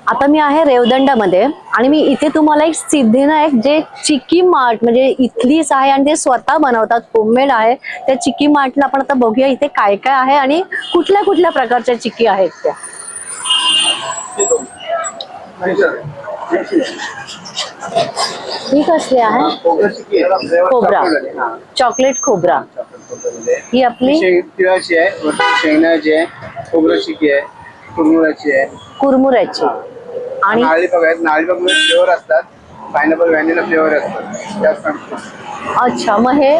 आता मी आहे रेवदंडामध्ये आणि मी इथे तुम्हाला एक सिद्धिविनायक जे चिक्की मार्ट म्हणजे इथलीच आहे आणि ते स्वतः बनवतात, होममेड आहे. त्या चिक्की मार्टला आपण आता बघूया इथे काय काय आहे आणि कुठल्या कुठल्या प्रकारच्या चिक्की आहेत त्या. ही कसली आहे? खोबरा, चॉकलेट खोबरा. ही आपली तिळाची आहे, शेंगदाण्याची आहे, खोबरा चिक्की आहे, कुरमुराची आहे. कुरमुऱ्याची आणि नारळीपाक आहेत. नारळीपाकमध्ये फ्लेवर असतात, पायनॅपल व्हॅनिला फ्लेवर असतात. अच्छा, मग हे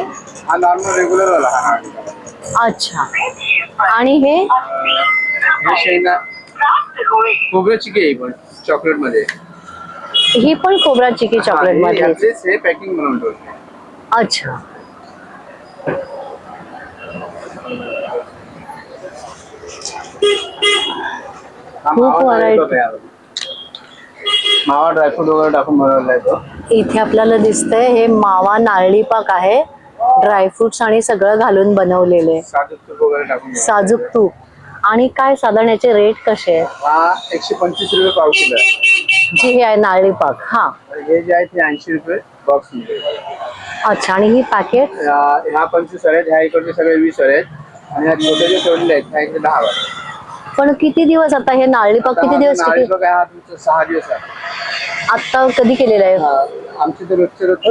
हा नॉर्मल रेग्युलर वाला हा नारळीपाक. अच्छा. आणि हे शेंगदा खोबरा चिक्की आहे पण चॉकलेट मध्ये. ही पण खोबरा चिक्की चॉकलेट मध्ये. हे पॅकिंग बनवून ठेवते. अच्छा. खूप व्हरायटी. मावा ड्रायफ्रूट वगैरे टाकून बनवलेला आहे तो. इथे आपल्याला दिसतंय हे मावा नारळी पाक आहे, ड्रायफ्रुट्स आणि सगळं घालून बनवलेले. साजूक तूप वगैरे टाकून. साजूक तूप. आणि काय साधारण याचे रेट कसे आहेत? हा 125 रुपये पाव किलो आहे. जी हे आहे नारळी पाक. हा, हे जे आहे ते 80 रुपये बॉक्स मध्ये. अच्छा. आणि ही पॅकेट ह्या 25 आहेत, ह्या इकडचे सगळे 20 आहेत आणि ह्या छोटे जे तोडले आहेत ह्या इकडे 10 आहेत. पण किती दिवस आता हे नारळी पाक किती दिवस? हा तुमचं 6 दिवस आहे. आता कधी केलेलं आहे? आमचे तर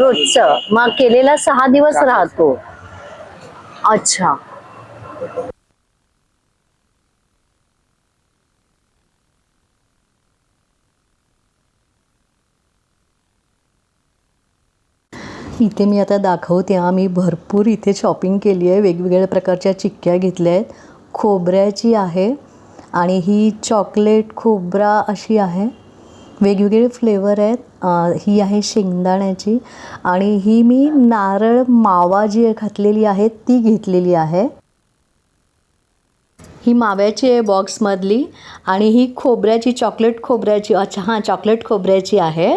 रोजचं. मग केलेला 6 दिवस राहतो. अच्छा. इथे मी आता दाखवते. मी भरपूर इथे शॉपिंग केली आहे. वेगवेगळ्या प्रकारच्या चिक्क्या घेतल्या आहेत. खोबऱ्याची आहे आणि ही चॉकलेट खोबरा अशी आहे. वेगवेगळे फ्लेवर आहेत. ही आहे शेंगदाण्याची आणि ही मी नारळ मावा जी घातलेली आहे ती घेतलेली आहे. ही माव्याची आहे बॉक्समधली आणि ही खोबऱ्याची, चॉकलेट खोबऱ्याची. अच्छा, हां, चॉकलेट खोबऱ्याची आहे.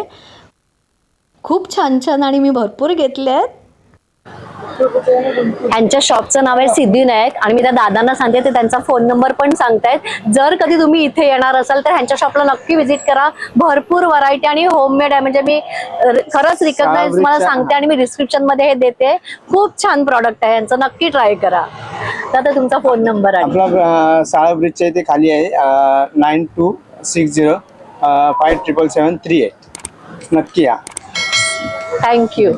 खूप छान छान आणि मी भरपूर घेतले आहेत. यांच्या शॉपचं नाव आहे सिद्धिविनायक आणि मी त्या दादांना सांगते, ते त्यांचा फोन नंबर पण सांगतायत. जर कधी तुम्ही इथे येणार असाल तर ह्यांच्या शॉपला नक्की व्हिजिट करा. भरपूर व्हरायटी आणि होममेड आहे. म्हणजे मी खरंच रिकग्नाइज मला सांगते आणि मी डिस्क्रिप्शन मध्ये हे देते. खूप छान प्रॉडक्ट आहे यांचं, नक्की ट्राय करा. तर तुमचा फोन नंबर आहे? आपला साळा ब्रिजच्या इथे खाली आहे. 9260 5777 3 आहे. नक्की या. थँक्यू.